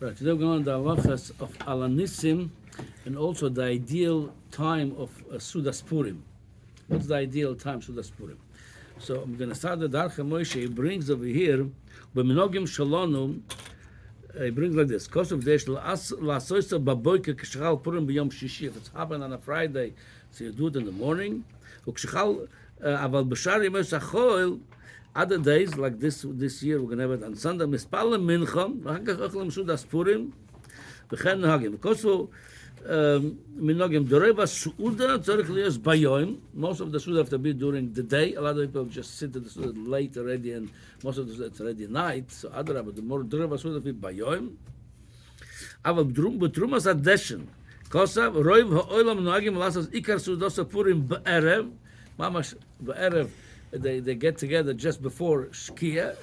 Right, today we're going to the halachas of Alanissim and also the ideal time of seuda Purim. What's the ideal time seuda Purim? So I'm going to start the Darcha Moshe. He brings over here, b'minogim shalonu. He brings like this: Kos of desh la'asoisa baboyke k'shachal Purim b'yom shishi. If it's happened on a Friday, so you do it in the morning. U'k'shachal aval b'shar yemos achol. Other days, like this year, we're going to have it on Sunday. Mispalim mincha, v'hakach ochlam seuda Purim, v'chen nahagim. Because minogim doreva seuda tzorich liyos bayoim. Most of the seuda have to be during the day. A lot of people just sit at the seuda late already, and most of the seuda it's already night. So other, but the more doreva seuda be bayoim. Aval b'trumas adeshin. Kosav roiv ha'olam nahagim lasas ikar seuda Purim be'erev. Mamash be'erev. They get together just before Shkia.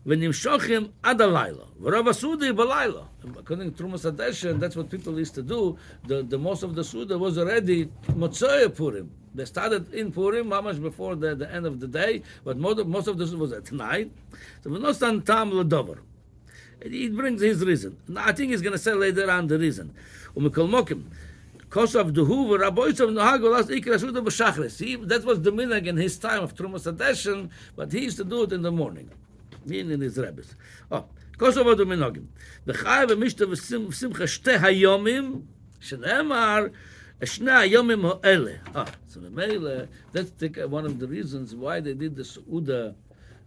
V'nimshochim ad halayla. V'rav seuda b'layla. According to Trumas Hadeshen, that's what people used to do. The most of the seuda was already Motzei Purim. They started in Purim, mamash before the end of the day, but most of the seuda was at night. So v'nostan tam l'dover. He brings his reason. Now, I think he's going to say later on the reason. Umikol mokim. Kosav duhu v'raboisav nohag v'las ikra seuda b'shachris. That was the minhag in his time of Trumas Hadeshen, but he used to do it in the morning. He and his rabbis. Oh, Kosav adu minhagim. V'chai v'mishta v'simcha shtei hayomim shenemar shnei hayomim ha'ele. So the Mele, that's one of the reasons why they did the seuda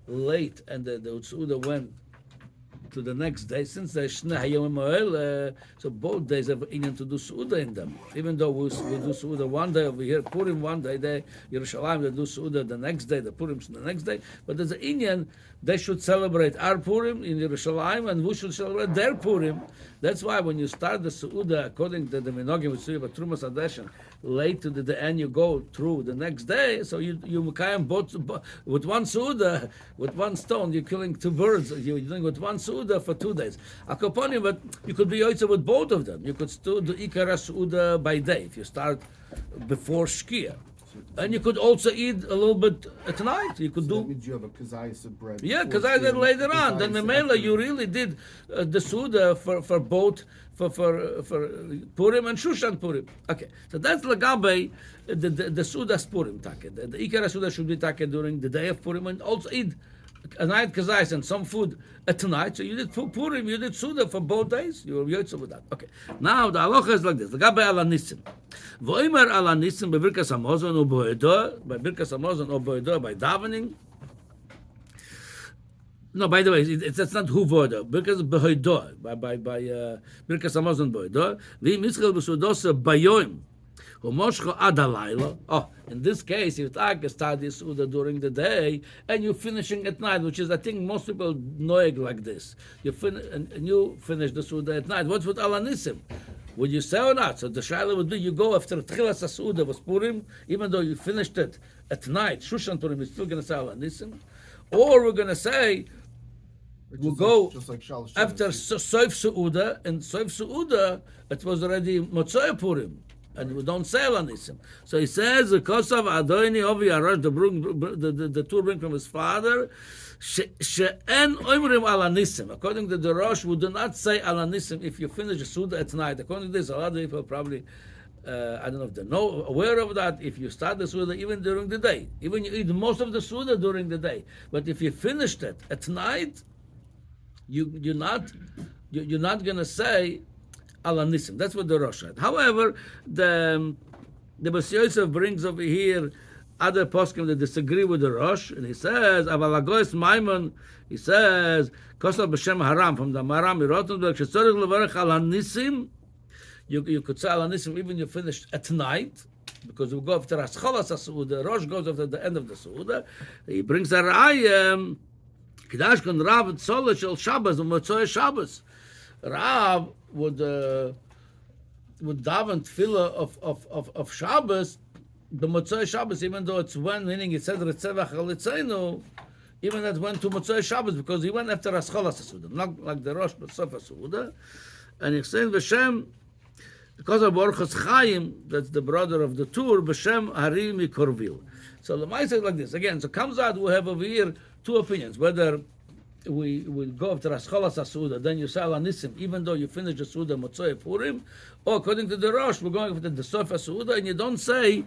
late and the seuda went to the next day, since there's Shnei Hayomim Ha'ele, so both days have inyan to do seuda in them. Even though we do seuda one day over here, Purim one day, Yerushalayim they do seuda the next day, the Purim's the next day. But there's an inyan, they should celebrate our Purim in Yerushalayim, and we should celebrate their Purim. That's why when you start the seuda according to the minhagim with Trumas Hadeshen, late to the end you go through the next day, so you mekayem both with one seuda, with one stone, you're killing two birds. You're doing with one seuda for 2 days. Akoponim, but you could be yoitza with both of them. You could still do ikara seuda by day if you start before Shkia. And you could also eat a little bit at night. You could do. That means you have a kazayas of bread. Yeah, kazayas later on. Then Memela, you really did the seuda for both for Purim and Shushan Purim. Okay, so that's lagabe the seuda Purim take. The ikara seuda should be taken during the day of Purim, and also eat a night kazayas and some food at night. So you did Purim, you did seuda for both days. You were yotza with that. Okay. Now the halacha is like this. Lagabe alanissim. Voimer alanissim by birkas hamazon or by birkas hamazon or by davening. No, by the way, that's not who voida. Birkas behoido by birkas hamazon boido. Vi mischel besudos bayoim. Oh, in this case, if you study seuda during the day and you're finishing at night, which is, I think, most people know it like this. You finish the seuda at night. What's with alanissim? Would you say or not? So the shaila would be, you go after tchilas seuda was Purim, even though you finished it at night. Shushan Purim is still going to say alanissim, or we're going to say we'll go like after soif seuda, and soif seuda it was already motzei Purim. And we don't say alanissim. So he says, the Kosav Adoni Ovi Arash, the two bring from his father, she'en oimrim alanissim. According to the Rosh, we do not say alanissim if you finish the seuda at night. According to this, a lot of people probably, I don't know if they're aware of that, if you start the seuda even during the day. Even you eat most of the seuda during the day. But if you finished it at night, you're not going to say alanissim. That's what the Rosh said. However, the Bas Yosef brings over here other poskim that disagree with the Rosh, and he says, Avalagois Maimon, he says, Kosal b'shem Haram, from the Maram in Rotenberg, shetzorich levarech alanissim, you could say alanissim even you finished at night, because we go after Aschalas HaSeuda, Rosh goes after the end of the Seuda. He brings a Ra'ayim, Kedash kon Rav Tzoleh shel Shabbos, u'motzoi Shabbos. Rav would daven tefillah of Shabbos, the Motzei Shabbos, even though it's when, meaning it said Retzevach Alitzenu, even that went to Motzei Shabbos because he went after Aschalas HaSeuda, not like the Rosh, but Sof HaSeuda. And he's saying B'Shem, because of Orchos Chaim, that's the brother of the Tur, B'Shem Hari Mikorvil. So the Maisa is like this. Again, so comes out we have over here two opinions, whether we go after Ascholas Seuda, then you say Ala Nisim, even though you finish the Seuda Motzoi Purim, or according to the Rosh, we're going after the Sofa Seuda, and you don't say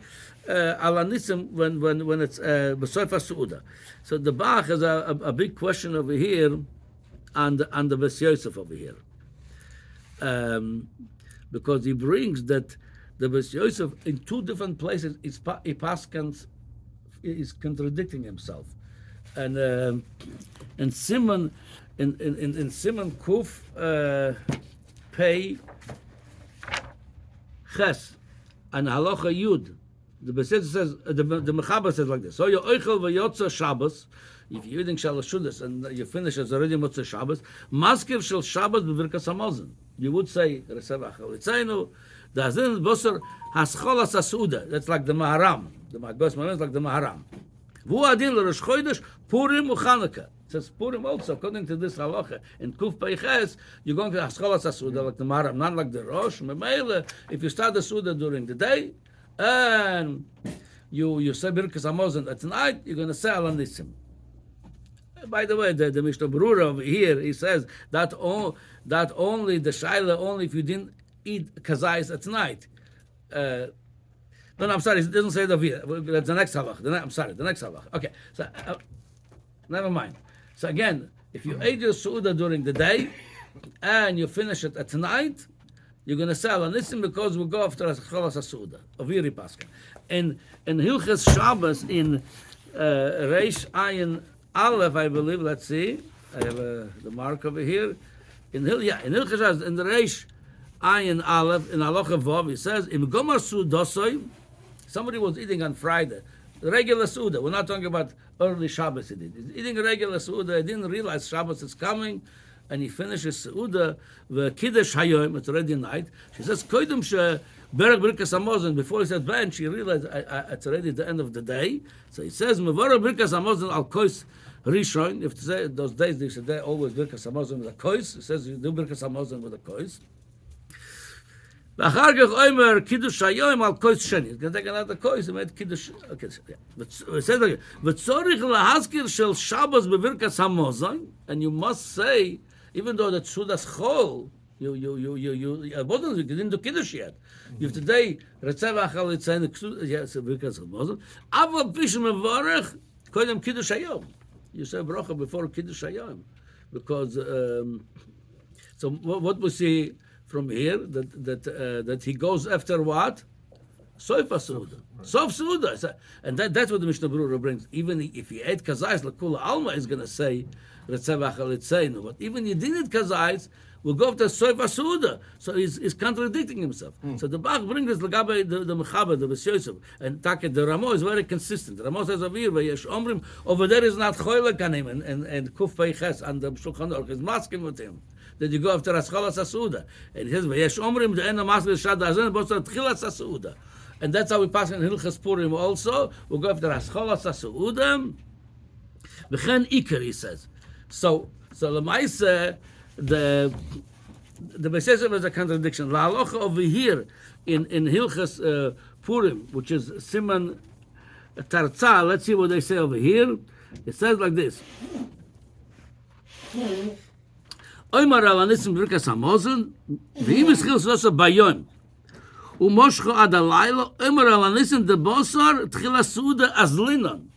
Ala Nisim when it's Sofa Seuda. So the Bach has a big question over here, and the Bes Yosef over here, because he brings that the Bes Yosef in two different places is contradicting himself, and Simon in Simon Kuf Pei Ches and Halacha Yud. The Besetzer says the Mechaber says like this: So you oichel v'yotza Shabbos. If you're eating Shalosh Seudas and you finish as already Motzei Shabbos, Maskiv shel Shabbos b'Birkas Hamazon. You would say Resev Achal Itzainu. The Hazin Bosser Hascholas Seuda. That's like the Maharam. The Magbos Maharam is like the Maharam. Vu adin l'Rosh Chodesh Purim uChanukah. It says Purim also, according to this halacha in Kuf Peiches, you're going to Hascholas Seuda like the Maharam, not like the Rosh. Memele, if you start the Seuda during the day and you say Birkas Hamazon at night, you're going to say Ala Nisim. By the way, the Mishnah Berurah over here, he says that only the Shaila only if you didn't eat kazayis at night. No, I'm sorry, it doesn't say it over here. That's the next halach. The next halach. Okay, so never mind. So again, if you ate your seuda during the day and you finish it at night, you're going to say Ala Nisim because we'll go after Cholas HaSeuda of Yiri Pascha. In Hilchas Shabbos in Reish Ayin Aleph, I believe. Let's see. I have the mark over here. In Hilchas Shabbos in the Reish Ayin Aleph in Halacha Vav, it says Im Gomar Seudasoy. Somebody was eating on Friday, the regular seuda. We're not talking about early Shabbos. He did. He's eating a regular seuda. He didn't realize Shabbos is coming, and he finishes seuda. The kiddush hayom. It's already night. She says koydem she berach birkas hamazon. Before he said ben, she realized it's already the end of the day. So he says mevarach birkas hamazon al kois rishon. If say, those days they said always birkas hamazon with a kois. It says you do birkas hamazon with a kois. ואחר כך אומר קידוש היום על כוס שני. It's going to take another כוס, he made קידוש... Okay, yeah. וצורך להזכיר של שבוס בברכס המוזן, and you must say, even though that Sudas Chol, you didn't do קידוש yet. You have today, רצה ואכל לציין, yes, בברכס המוזן, אבל פיש מבורך, קודם קידוש היום. You say ברכה before קידוש היום. Because, so what we see from here that he goes after what? Sofa Seuda. Sof Seuda. And that's what the Mishnah Berurah brings. Even if he ate kazais, Lakula Alma is going to say, but even he didn't eat kazais, we'll go after Sofa Seuda. So he's contradicting himself. So the Bach brings this Lagabe, the Mechaber, the Bes Yosef. And Taka, the Ramo is very consistent. The Ramo says over here, Omrim, over there is not Choylek on him, and Kuf Peiches, and the Shulchan Aruch is masking with him. That you go after Ascholas HaSeuda. And he says, V'yesh Omrim de'ena masli shad ha'azen b'osar tchilas HaSeuda. And that's how we pass in Hilchas Purim also. We'll go after Ascholas HaSeuda. V'chen Iker, he says. So Lamaisa, the Bes Yosef is a contradiction. La'alocha over here in Hilchas Purim, which is Siman Tarza, let's see what they say over here. It says like this. Oymar al anisim birkas hamazon, v'im eschil sosa bayon. Umoshcho ad alayla, oymar al anisim de bosar, tchila seuda as linon.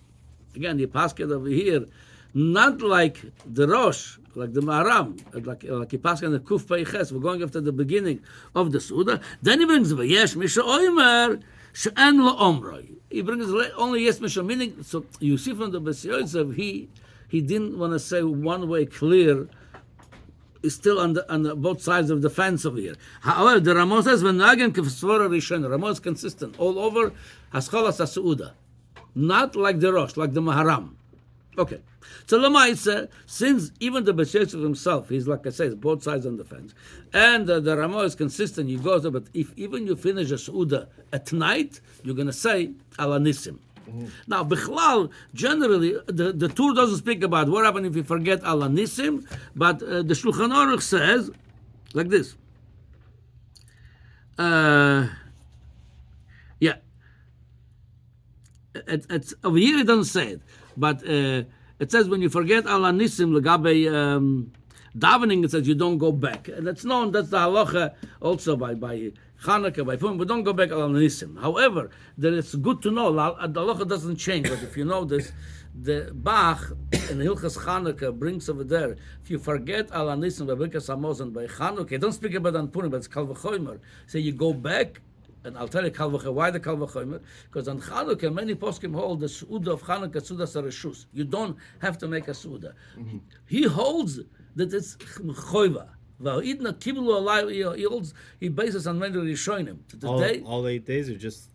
Again, the pasket over here, not like the Rosh, like the Maharam, like the pasket in the Kuf Peiches. We're going after the beginning of the seuda. Then he brings v'yesh misha oymar she'en lo omroi. He brings only yes misha, meaning, so you see from the Bes Yosef, he didn't want to say one way clear. Is still on both sides of the fence over here. However, the Ramo says v'nagen k'fsvora rishon. Ramo is consistent all over Hascholas HaSeuda, not like the Rosh, like the Maharam. Okay, so Lamaisa, since even the Bes Yosef himself, he's like I say, both sides on the fence, and the Ramo is consistent. You go there, but if even you finish a Seuda at night, you're going to say Ala Nisim. Now, Bichlal, generally, the Tur doesn't speak about what happens if you forget Ala Nisim, but the Shulchan Aruch says, like this. It's over here it doesn't say it, but it says when you forget Al Nisim Legabe davening, it says you don't go back. And that's known, that's the halacha also by Hanukkah, by Purim, we don't go back Al Nisim. However, that it's good to know, the halacha doesn't change, but if you know this, the Bach in Hilchas Hanukkah brings over there, if you forget Al Nisim by Birkas Hamazon by Hanukkah, don't speak about on Purim, but it's Kal V'chomer, so you go back. And I'll tell you why the Kal V'chomer. Because on Chanukah, many poskim hold the seuda of Chanukah, seuda sareshus. You don't have to make a seuda. Mm-hmm. He holds that it's choiva. He bases on many Rishonim. All 8 days are just...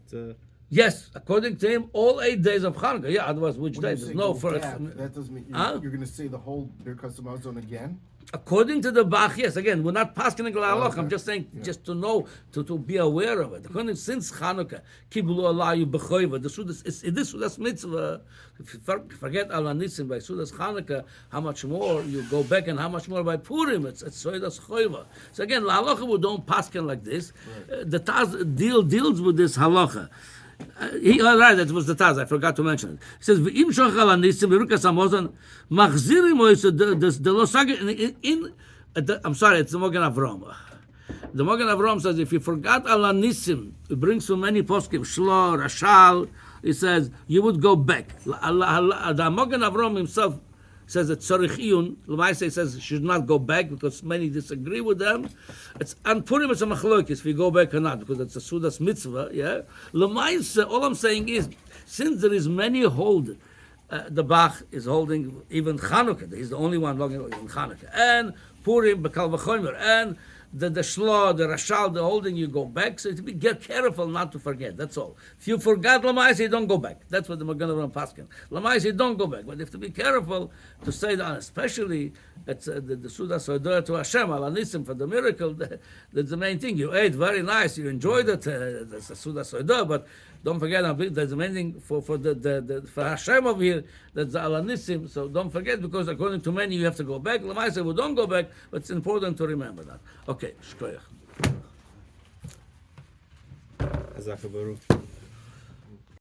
Yes, according to him, all 8 days of Chanukah. Yeah, otherwise which day? There's no first. That doesn't mean you're going to say the whole Birkas Hamazon again? According to the Bach, yes. Again, we're not passing the halach. Okay. I'm just saying, just to know, to be aware of it. According since Chanukah, kibulu alayu b'choiva. The seuda is this seuda's mitzvah. If you forget Al Nisim by seuda's Chanukah, how much more you go back, and how much more by Purim? It's seuda's choiva. So again, the halacha we don't paskin like this. Right. The Taz deals with this halacha. Right, that was the Taz. I forgot to mention it. He says, "V'im shoch Al Nisim v'rukas Hamazon machzirim ois the lo sage in." I'm sorry, it's the Mogen Avram. The Mogen Avram says, if you forgot Al Nisim, it brings so many poskim, Shlo, Rashal. He says you would go back. The Mogen Avram himself says that Tzorich Iyun, Lamaisa says should not go back because many disagree with them. It's on Purim, it's a machlokes if you go back or not because it's a seuda's mitzvah. Yeah, Lamaisa. All I'm saying is, since there is many hold, the Bach is holding even Chanukah. He's the only one holding in Chanukah and Purim, Kal V'chomer, and the Shlo, the Rashal, the holding, you go back. So to be careful not to forget. That's all. If you forgot Lamaisa, you don't go back. That's what the Magen Avraham Paskin. Lamaisa, you don't go back. But you have to be careful to say that, especially it's the seuda seuda to Hashem, Al Nisim for the miracle. That's the main thing. You ate very nice. You enjoyed it. That's the seuda seuda. But don't forget, that's the main thing for Hashem over here. That's the Al Nisim. So don't forget, because according to many, you have to go back. Lamaisa, we don't go back. But it's important to remember that. Okay, shkoyach. Azaka Baruch.